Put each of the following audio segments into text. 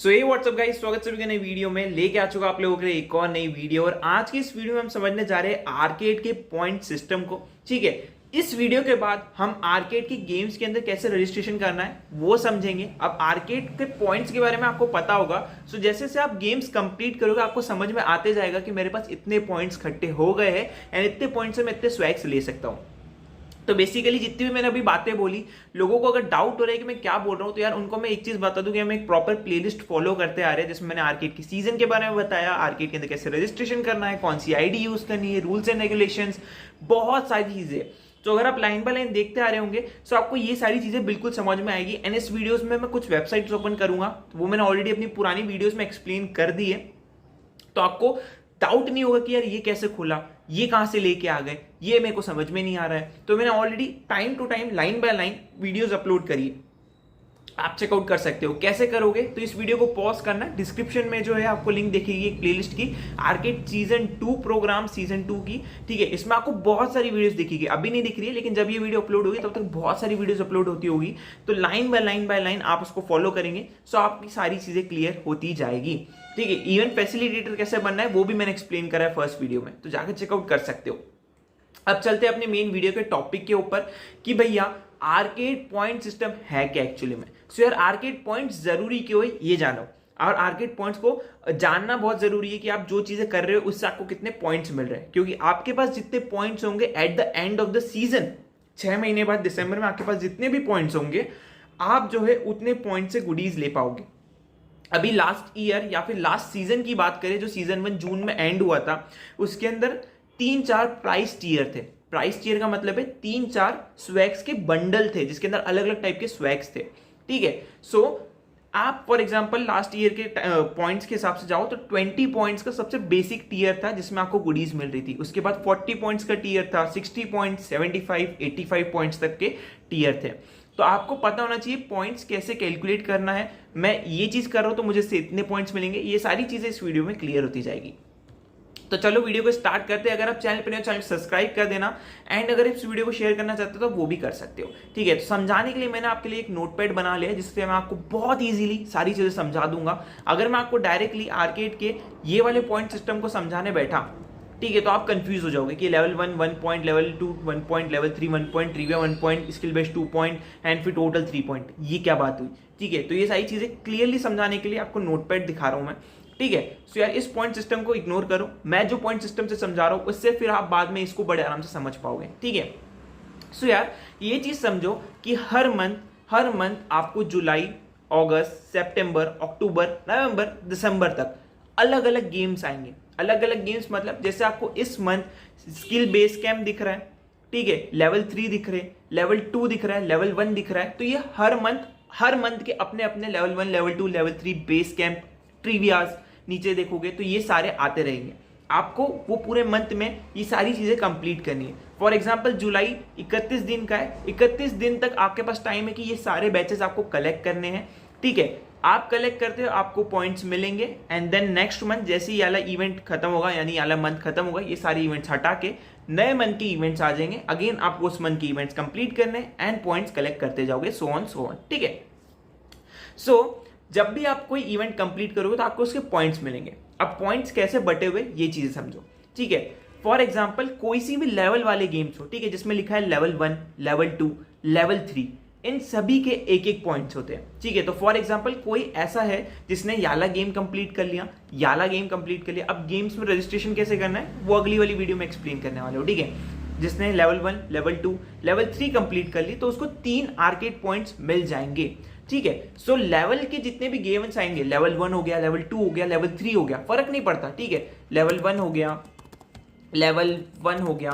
सो ये WhatsApp guys, स्वागत सभी का नई वीडियो में। लेके आ चुका आप लोगों के लिए एक और नई वीडियो। और आज की इस वीडियो में हम समझने जा रहे हैं आर्केड के पॉइंट सिस्टम को। ठीक है, इस वीडियो के बाद हम आर्केड की गेम्स के अंदर कैसे रजिस्ट्रेशन करना है वो समझेंगे। अब आर्केड के पॉइंट्स के बारे में आपको पता होगा, सो जैसे जैसे आप गेम्स कंप्लीट करोगे आपको समझ में आते जाएगा कि मेरे पास इतने पॉइंट्स इकट्ठे हो गए हैं एंड इतने पॉइंट्स से मैं इतने स्वैग्स ले सकता हूँ। तो बेसिकली जितनी भी मैंने अभी बातें बोली, लोगों को अगर डाउट हो रहा है कि मैं क्या बोल रहा हूं, तो यार उनको मैं एक चीज बता दूं कि हम एक प्रॉपर प्लेलिस्ट फॉलो करते आ रहे हैं, जिसमें मैंने आर्केड की सीजन के बारे में बताया, आर्केड के अंदर कैसे रजिस्ट्रेशन करना है, कौन सी आईडी यूज करनी है, रूल्स एंड रेगुलेशंस, बहुत सारी चीजें। तो अगर आप लाइन बाय लाइन देखते आ रहे होंगे तो आपको ये सारी चीजें बिल्कुल समझ में आएगी। एंड इस वीडियोस में मैं कुछ वेबसाइट्स ओपन करूंगा, तो वो मैंने ऑलरेडी अपनी पुरानी वीडियोस में एक्सप्लेन कर दी है, तो आपको डाउट नहीं होगा कि यार ये कैसे खुला, ये कहां से लेके आ गए, ये मेरे को समझ में नहीं आ रहा है। तो मैंने already time to time line by line videos upload करी है, आप चेकआउट कर सकते हो। कैसे करोगे, तो इस वीडियो को पॉज करना, डिस्क्रिप्शन में जो है आपको लिंक दिखेगी एक प्लेलिस्ट की, आर्केड सीजन 2 प्रोग्राम सीजन 2 की। ठीक है, इसमें आपको बहुत सारी वीडियोस दिखेगी, अभी नहीं दिख रही है लेकिन जब ये वीडियो अपलोड होगी तब तक बहुत सारी वीडियोस अपलोड होती होगी। तो लाइन बाय लाइन आप उसको फॉलो करेंगे सो आपकी सारी चीजें क्लियर होती जाएगी। ठीक है, इवेंट फैसिलिटेटर कैसे बनना है वो भी मैंने एक्सप्लेन करा है फर्स्ट वीडियो में, तो जाकर चेकआउट कर सकते हो। अब चलते हैं अपने मेन वीडियो के टॉपिक के ऊपर कि भैया आर्केड पॉइंट सिस्टम है क्या एक्चुअली में। सो यार आर्केड पॉइंट्स जरूरी क्यों है ये जानो, और आर्केड पॉइंट्स को जानना बहुत जरूरी है कि आप जो चीजें कर रहे हो उससे आपको कितने पॉइंट्स मिल रहे हैं। क्योंकि आपके पास जितने पॉइंट्स होंगे at the end of the season, 6 महीने बाद दिसंबर में आपके पास जितने भी पॉइंट्स होंगे, आप जो है उतने पॉइंट से गुडीज ले पाओगे। अभी लास्ट ईयर या फिर लास्ट सीजन की बात करें, जो सीजन 1 जून में एंड हुआ था, उसके अंदर 3-4 प्राइस टियर थे। प्राइस टियर का मतलब है 3-4 स्वैग्स के बंडल थे जिसके अंदर अलग अलग टाइप के स्वैग्स थे। ठीक है, सो आप फॉर एग्जांपल लास्ट ईयर के पॉइंट्स के हिसाब से जाओ तो 20 पॉइंट्स का सबसे बेसिक टियर था जिसमें आपको गुडीज मिल रही थी। उसके बाद 40 पॉइंट्स का टियर था, 60 पॉइंट्स, 75, 85 पॉइंट्स तक के टियर थे। तो आपको पता होना चाहिए पॉइंट्स कैसे कैलकुलेट करना है। मैं ये चीज कर रहा हूं तो मुझे से इतने पॉइंट्स मिलेंगे, ये सारी चीजें इस वीडियो में क्लियर होती जाएगी। तो चलो वीडियो को स्टार्ट करते हैं। अगर आप चैनल पर नए हो चैनल सब्सक्राइब कर देना, एंड अगर इस वीडियो को शेयर करना चाहते हो तो वो भी कर सकते हो। ठीक है, तो समझाने के लिए मैंने आपके लिए एक नोटपैड बना लिया है जिससे मैं आपको बहुत इजीली सारी चीजें समझा दूंगा। अगर मैं आपको डायरेक्टली आर्केड के ये वाले पॉइंट सिस्टम को समझाने बैठा, ठीक है, तो आप कंफ्यूज हो जाओगे कि level 1 1 point, level 2 1 point, level 3 1 point, trivia 1 point, skill based 2 point and फिर टोटल 3 पॉइंट, ये क्या बात हुई। ठीक है, तो ये सारी चीजें क्लियरली समझाने के लिए आपको नोटपैड दिखा रहा हूं मैं। ठीक है, सो यार इस पॉइंट सिस्टम को इग्नोर करो, मैं जो पॉइंट सिस्टम से समझा रहा हूं उससे फिर आप बाद में इसको बड़े आराम से समझ पाओगे। ठीक है, सो यार ये चीज समझो कि हर मंथ आपको जुलाई, अगस्त, सितंबर, अक्टूबर, नवंबर, दिसंबर तक अलग अलग गेम्स आएंगे। अलग अलग गेम्स मतलब जैसे आपको इस मंथ स्किल बेस कैंप दिख रहा है, ठीक है, लेवल 3 दिख रहे हैं, लेवल 2 दिख रहा है, लेवल 1 दिख रहा है, तो ये हर मंथ के अपने अपने level 1, level 2, level 3 base camp, trivias नीचे देखोगे तो ये सारे आते रहेंगे। आपको वो पूरे मंथ में ये सारी चीजें कंप्लीट करनी है। फॉर एग्जांपल जुलाई 31 दिन का है, 31 दिन तक आपके पास टाइम है कि ये सारे बैचेस आपको कलेक्ट करने हैं। ठीक है, आप कलेक्ट करते हो, आपको पॉइंट्स मिलेंगे, एंड देन नेक्स्ट मंथ जैसे ये वाला इवेंट खत्म होगा, यानी ये वाला मंथ खत्म होगा, ये सारे इवेंट्स हटा के नए मंथ के इवेंट्स आ जाएंगे। अगेन आपको उस मंथ के इवेंट्स कंप्लीट करने एंड पॉइंट्स कलेक्ट करते जाओगे, सो ऑन। ठीक है, सो जब भी आप कोई इवेंट कंप्लीट करोगे तो आपको उसके पॉइंट्स मिलेंगे। अब पॉइंट्स कैसे बटे हुए ये चीजें समझो। ठीक है, फॉर एग्जांपल कोई सी भी लेवल वाले गेम्स हो, ठीक है, जिसमें लिखा है लेवल 1, लेवल 2, लेवल 3, इन सभी के एक एक पॉइंट्स होते हैं। ठीक है, तो फॉर एग्जांपल कोई ऐसा है जिसने याला गेम कंप्लीट कर लिया, अब गेम्स में रजिस्ट्रेशन कैसे करना है वो अगली वाली वीडियो में एक्सप्लेन करने वाले हो। ठीक है, जिसने लेवल 1, लेवल 2, लेवल 3 कंप्लीट कर ली तो उसको 3 आर्केड पॉइंट्स मिल जाएंगे। ठीक है, सो लेवल के जितने भी गेम्स आएंगे, लेवल 1 हो गया, लेवल 2 हो गया, लेवल 3 हो गया, फर्क नहीं पड़ता। ठीक है, लेवल 1 हो गया, लेवल 1 हो गया,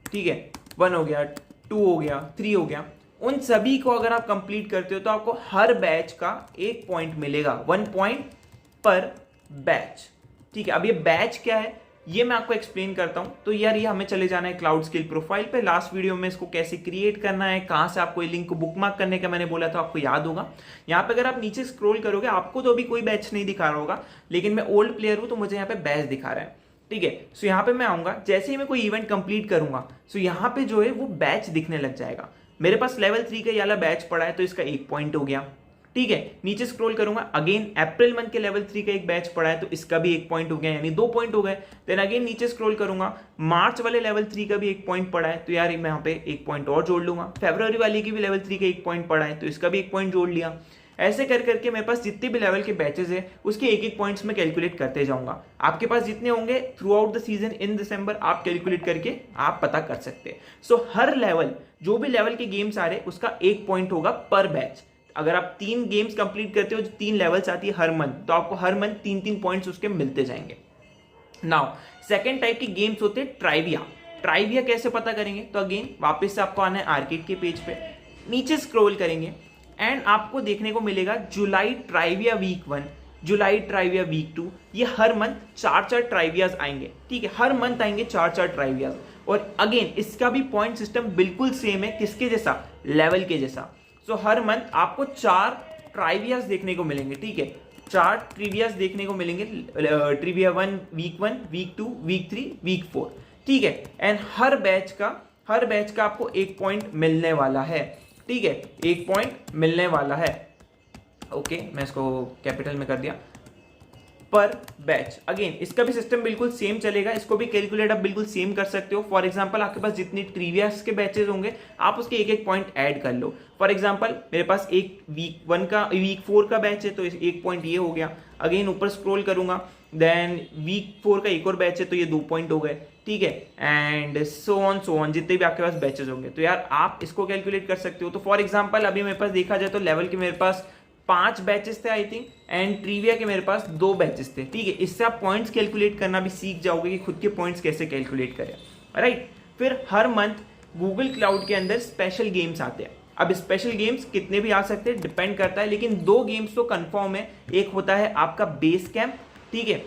ठीक है, 1 हो गया, 2 हो गया, 3 हो गया, उन सभी को अगर आप कंप्लीट करते हो तो आपको हर बैच का 1 पॉइंट मिलेगा, 1 पॉइंट पर बैच। ठीक है, अब ये बैच क्या है ये मैं आपको एक्सप्लेन करता हूं। तो यार ये हमें चले जाना है क्लाउड स्किल प्रोफाइल पे। लास्ट वीडियो में इसको कैसे क्रिएट करना है, कहां से आपको ये लिंक को बुकमार्क करने का मैंने बोला था, आपको याद होगा। यहाँ पे अगर आप नीचे स्क्रॉल करोगे आपको तो अभी कोई बैच नहीं दिखा रहा होगा, लेकिन मैं ओल्ड प्लेयर हूं तो मुझे यहाँ पे बैच दिखा रहा है। ठीक है, सो यहाँ पे मैं आऊंगा, जैसे ही मैं कोई इवेंट कंप्लीट करूंगा सो यहाँ पे जो है वो बैच दिखने लग जाएगा। मेरे पास लेवल 3 का ये वाला बैच पड़ा है तो इसका 1 पॉइंट हो गया। ठीक है। नीचे स्क्रॉल करूंगा, अगेन अप्रैल मंथ के लेवल 3 का एक बैच पड़ा है तो इसका भी 1 पॉइंट हो गया, यानी 2 पॉइंट हो गए। देन अगेन नीचे स्क्रॉल करूंगा, मार्च वाले लेवल 3 का भी 1 पॉइंट पड़ा है तो यार मैं यहाँ पे 1 पॉइंट और जोड़ लूंगा। फरवरी वाले की भी लेवल 3 का 1 पॉइंट पड़ा है तो इसका भी 1 पॉइंट जोड़ लिया। ऐसे कर करके मेरे पास जितने भी लेवल के बैचेस है उसके एक एक पॉइंट्स में कैलकुलेट करते जाऊंगा। आपके पास जितने होंगे throughout the season in December आप कैलकुलेट करके आप पता कर सकते हैं। सो हर लेवल, जो भी लेवल के गेम्स आ रहे हैं उसका 1 पॉइंट होगा पर बैच। अगर आप 3 गेम्स कंप्लीट करते हो, जो 3 लेवल्स आती है हर मंथ, तो आपको हर मंथ 3-3 पॉइंट्स उसके मिलते जाएंगे। नाउ सेकेंड टाइप के गेम्स होते हैं ट्राइविया। ट्राइविया कैसे पता करेंगे? तो अगेन वापस से आपको आना है आर्केड के पेज पे, नीचे स्क्रॉल करेंगे एंड आपको देखने को मिलेगा जुलाई ट्राइविया वीक 1, जुलाई ट्राइविया वीक 2। ये हर मंथ 4-4 ट्राइवियाज आएंगे, ठीक है, हर मंथ आएंगे 4-4 ट्राइवियाज। और अगेन इसका भी पॉइंट सिस्टम बिल्कुल सेम है, किसके जैसा? लेवल के जैसा। सो हर मंथ आपको 4 ट्राइवियाज देखने को मिलेंगे, ठीक है, 4 ट्रिवियाज देखने को मिलेंगे। Trivia 1 week 1, week 2, week 3, week 4, ठीक है। एंड हर बैच का आपको 1 पॉइंट मिलने वाला है, ठीक है, 1 पॉइंट मिलने वाला है। ओके, मैं इसको कैपिटल में कर दिया, पर बैच। अगेन इसका भी सिस्टम बिल्कुल सेम चलेगा, इसको भी कैलकुलेट आप बिल्कुल सेम कर सकते हो। फॉर एग्जांपल आपके पास जितनी ट्रिवियास के बैचेस होंगे आप उसके एक एक पॉइंट ऐड कर लो। फॉर एग्जांपल मेरे पास एक वीक 4 का बैच है तो 1 पॉइंट ये हो गया। अगेन ऊपर स्क्रॉल करूंगा, देन वीक 4 का एक और बैच है तो ये 2 पॉइंट हो गए, ठीक है। एंड सो ऑन जितने भी आपके पास बैचेस होंगे तो यार आप इसको कैलकुलेट कर सकते हो। तो फॉर एग्जांपल अभी मेरे पास देखा जाए तो लेवल के मेरे पास 5 बैचेस थे आई थिंक, एंड ट्रिविया के मेरे पास 2 बैचेस थे, ठीक है। इससे आप पॉइंट्स कैलकुलेट करना भी सीख जाओगे कि खुद के पॉइंट्स कैसे कैलकुलेट करें, राइट। फिर हर मंथ गूगल क्लाउड के अंदर स्पेशल गेम्स आते हैं। अब स्पेशल गेम्स कितने भी आ सकते हैं डिपेंड करता है, लेकिन 2 गेम्स तो कंफर्म है। एक होता है आपका बेस कैंप, ठीक है।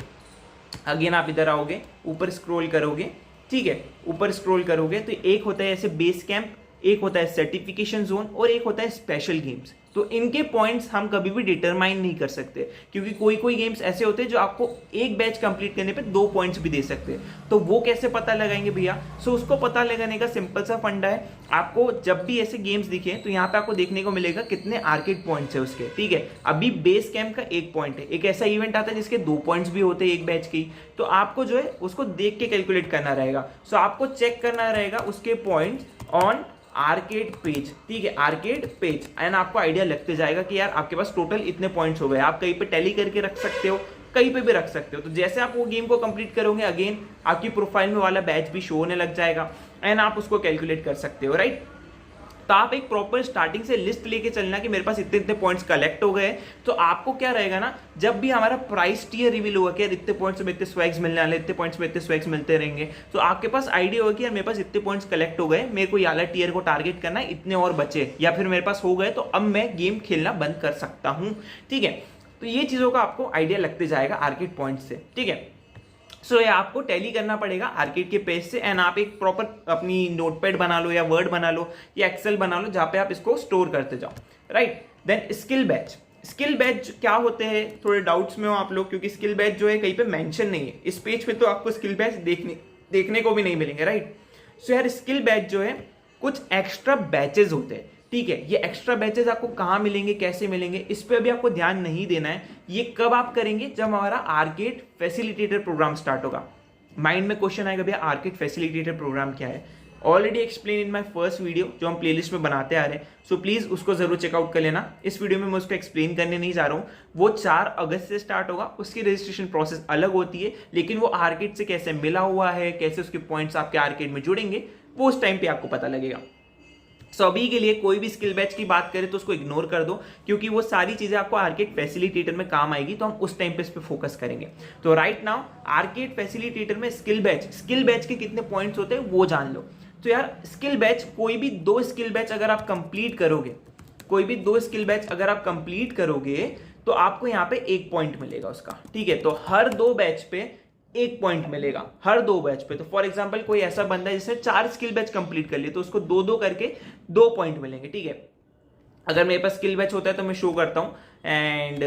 अगेन आप इधर आओगे, ऊपर स्क्रॉल करोगे, ठीक है, ऊपर स्क्रॉल करोगे तो एक होता है ऐसे बेस कैंप, एक होता है सर्टिफिकेशन जोन और एक होता है स्पेशल गेम्स। तो इनके पॉइंट्स हम कभी भी डिटरमाइन नहीं कर सकते, क्योंकि कोई गेम्स ऐसे होते हैं जो आपको एक बैच कंप्लीट करने पे 2 पॉइंट्स भी दे सकते हैं। तो वो कैसे पता लगाएंगे भैया? सो उसको पता लगाने का सिंपल सा फंडा है। आपको जब भी ऐसे गेम्स दिखे तो यहाँ पे आपको देखने को मिलेगा कितने आर्केड पॉइंट्स है उसके, ठीक है। अभी बेस कैंप का 1 पॉइंट है, एक ऐसा इवेंट आता है जिसके 2 पॉइंट्स भी होते हैं एक बैच की, तो आपको जो है उसको देख के कैलकुलेट करना रहेगा। सो आपको चेक करना रहेगा उसके पॉइंट्स ऑन आर्केड पेज, ठीक है, आर्केड पेज। एंड आपको आइडिया लगते जाएगा कि यार आपके पास टोटल इतने पॉइंट्स हो गए। आप कहीं पे टैली करके रख सकते हो, कहीं पे भी रख सकते हो। तो जैसे आप वो गेम को कंप्लीट करोगे अगेन आपकी प्रोफाइल में वाला बैच भी शो होने लग जाएगा एंड आप उसको कैलकुलेट कर सकते हो, राइट। तो आप एक प्रॉपर स्टार्टिंग से लिस्ट लेके चलना कि मेरे पास इतने इतने पॉइंट्स कलेक्ट हो गए। तो आपको क्या रहेगा ना, जब भी हमारा प्राइस टियर रिवील होगा कि यार इतने पॉइंट्स में इतने स्वैग्स मिलने वाले, इतने पॉइंट्स में इतने स्वैग्स मिलते रहेंगे, तो आपके पास आइडिया होगा कि यार मेरे पास इतने पॉइंट्स कलेक्ट हो गए, मेरे को ये वाला टियर को टारगेट करना है, इतने और बचे या फिर मेरे पास हो गए तो अब मैं गेम खेलना बंद कर सकता हूँ, ठीक है। तो ये चीज़ों का आपको आइडिया लगते जाएगा आर्केड पॉइंट से, ठीक है। सो ये आपको टैली करना पड़ेगा आर्केड के पेज से एंड आप एक प्रॉपर अपनी नोटपैड बना लो या वर्ड बना लो या एक्सेल बना लो जहाँ पे आप इसको स्टोर करते जाओ, राइट। देन स्किल बैच क्या होते हैं, थोड़े डाउट्स में हो आप लोग, क्योंकि स्किल बैच जो है कहीं पे मेंशन नहीं है इस पेज पे, तो आपको स्किल बैच देखने को भी नहीं मिलेंगे, राइट। सो यार स्किल बैच जो है कुछ एक्स्ट्रा बैचेज होते हैं, ठीक है। ये एक्स्ट्रा बैचेस आपको कहाँ मिलेंगे, कैसे मिलेंगे, इस पे अभी आपको ध्यान नहीं देना है। ये कब आप करेंगे, जब हमारा आर्केड फैसिलिटेटर प्रोग्राम स्टार्ट होगा। माइंड में क्वेश्चन आएगा भैया आर्केड फैसिलिटेटर प्रोग्राम क्या है। Already explain in my first video जो हम प्लेलिस्ट में बनाते आ रहे हैं, सो प्लीज उसको जरूर चेकआउट कर लेना। इस वीडियो में मैं उसको एक्सप्लेन करने नहीं जा रहा हूँ। वो 4 अगस्त से स्टार्ट होगा, उसकी रजिस्ट्रेशन प्रोसेस अलग होती है, लेकिन वो आर्केड से कैसे मिला हुआ है, कैसे उसके पॉइंट्स आपके आर्केड में जुड़ेंगे, वो उस टाइम पे आपको पता लगेगा। सो अभी के लिए कोई भी स्किल बैच की बात करें तो उसको इग्नोर कर दो, क्योंकि वो सारी चीजें आपको आर्केड फैसिलिटेटर में काम आएगी, तो हम उस टाइम पे इस पे फोकस करेंगे। तो राइट नाउ आर्केड फैसिलिटेटर में स्किल बैच के कितने पॉइंट्स होते हैं वो जान लो। तो यार स्किल बैच, कोई भी 2 स्किल बैच अगर आप कंप्लीट करोगे, तो आपको यहाँ पे 1 पॉइंट मिलेगा उसका, ठीक है। तो हर 2 बैच पे 1 पॉइंट मिलेगा, हर 2 बैच पे। तो फॉर एग्जांपल कोई ऐसा बंदा है जिसने 4 स्किल बैच कंप्लीट कर लिए, तो उसको 2-2 करके 2 पॉइंट मिलेंगे, ठीक है। अगर मेरे पास स्किल बैच होता है तो मैं शो करता हूँ, and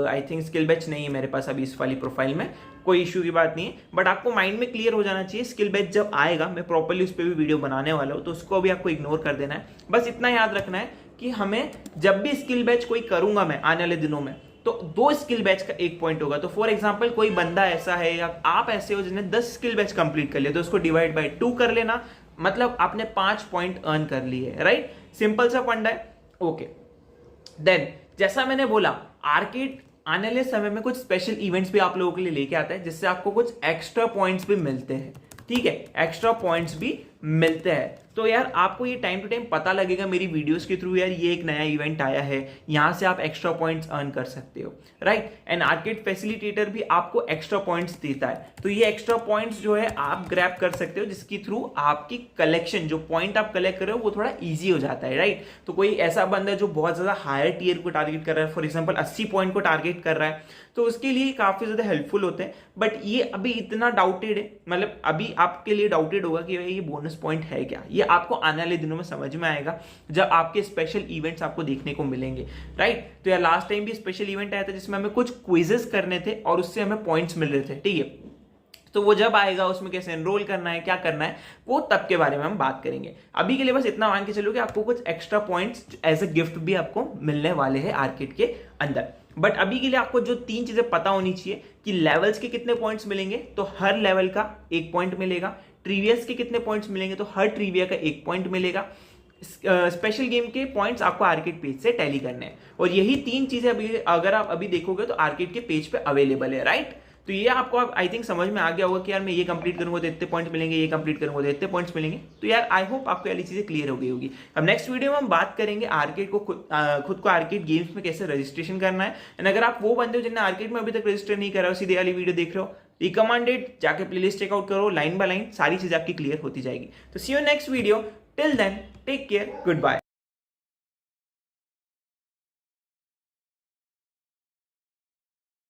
I think skill batch नहीं है मेरे पास अभी इस वाली प्रोफाइल में, कोई इश्यू की बात नहीं है। बट आपको माइंड में क्लियर हो जाना चाहिए, स्किल बैच जब आएगा मैं प्रॉपर्ली उस पर भी वीडियो बनाने वाला हूँ, तो उसको भी आपको इग्नोर कर देना है। बस इतना याद रखना है कि हमें जब भी स्किल बैच कोई करूंगा मैं आने वाले दिनों में, तो 2 स्किल बैच का 1 पॉइंट होगा। तो फॉर एग्जांपल कोई बंदा ऐसा है या आप ऐसे हो जिन्हें 10 स्किल बैच कंप्लीट कर लिया, तो उसको डिवाइड बाय 2 कर लेना, मतलब आपने 5 पॉइंट अर्न कर लिए, राइट। सिंपल सा फंडा है। ओके, देन जैसा मैंने बोला, आर्केड आने वाले समय में कुछ स्पेशल इवेंट्स भी आप लोगों के लिए लेके आता है, जिससे आपको कुछ एक्स्ट्रा पॉइंट्स भी मिलते हैं, ठीक है, एक्स्ट्रा पॉइंट्स भी मिलते हैं। तो यार आपको ये टाइम टू टाइम पता लगेगा मेरी वीडियोस के थ्रू, यार ये एक नया इवेंट आया है, यहां से आप एक्स्ट्रा पॉइंट्स अर्न कर सकते हो, राइट। एंड आर्केड फैसिलिटेटर भी आपको एक्स्ट्रा पॉइंट्स देता है, तो ये एक्स्ट्रा पॉइंट्स जो है आप ग्रैब कर सकते हो, जिसके थ्रू आपकी कलेक्शन, जो पॉइंट आप कलेक्ट कर रहे हो वो थोड़ा ईजी हो जाता है, राइट। तो कोई ऐसा बंदा जो बहुत ज्यादा हायर टियर को टारगेट कर रहा है, फॉर एग्जाम्पल 80 पॉइंट को टारगेट कर रहा है, तो उसके लिए काफी ज्यादा हेल्पफुल होते हैं। बट ये अभी इतना डाउटेड है, मतलब अभी आपके लिए डाउटेड होगा कि ये बोनस पॉइंट है क्या, ये आपको आने वाले दिनों में समझ में आएगा जब आपके स्पेशल इवेंट्स आपको देखने को मिलेंगे, राइट। तो यार लास्ट टाइम भी स्पेशल इवेंट आया था जिसमें हमें कुछ क्विजेस करने थे और उससे हमें पॉइंट्स मिल रहे थे, ठीक है। तो वो जब आएगा, उसमें कैसे एनरोल करना है, क्या करना है, वो तब के बारे में हम बात करेंगे। अभी के लिए बस इतना मान के चलो कि आपको कुछ extra points as a gift भी आपको मिलने वाले हैं आर्केड के अंदर। बट अभी के लिए आपको जो 3 चीजें पता होनी चाहिए कि लेवल्स के कितने पॉइंट्स मिलेंगे, तो हर लेवल का 1 पॉइंट मिलेगा। ट्रिवियस के कितने पॉइंट्स मिलेंगे, तो हर ट्रिविया का 1 पॉइंट मिलेगा। स्पेशल गेम के पॉइंट्स आपको आर्केड पेज से टैली करने हैं, और यही 3 चीजें अभी अगर आप अभी देखोगे तो आर्केड के पेज पे अवेलेबल है, राइट। तो ये आपको आई थिंक समझ में आ गया होगा कि यार मैं ये कंप्लीट करूंगा तो इतने पॉइंट मिलेंगे, ये कंप्लीट करूंगा तो इतने पॉइंट्स मिलेंगे। तो यार आई होप आपको ये चीजें क्लियर हो गई होगी। अब नेक्स्ट वीडियो में हम बात करेंगे आर्केड को खुद को आर्केड गेम्स में कैसे रजिस्ट्रेशन करना है। एंड अगर आप वो बंदे हो जिन्हें आर्केड में अभी तक रजिस्टर नहीं करा हो, सीधे वाली वीडियो देख रहे हो, रिकमेंडेड, जाके प्लेलिस्ट चेकआउट करो, लाइन बाय लाइन सारी चीजें आपकी क्लियर होती जाएगी। तो see you next video, till then take care, good bye.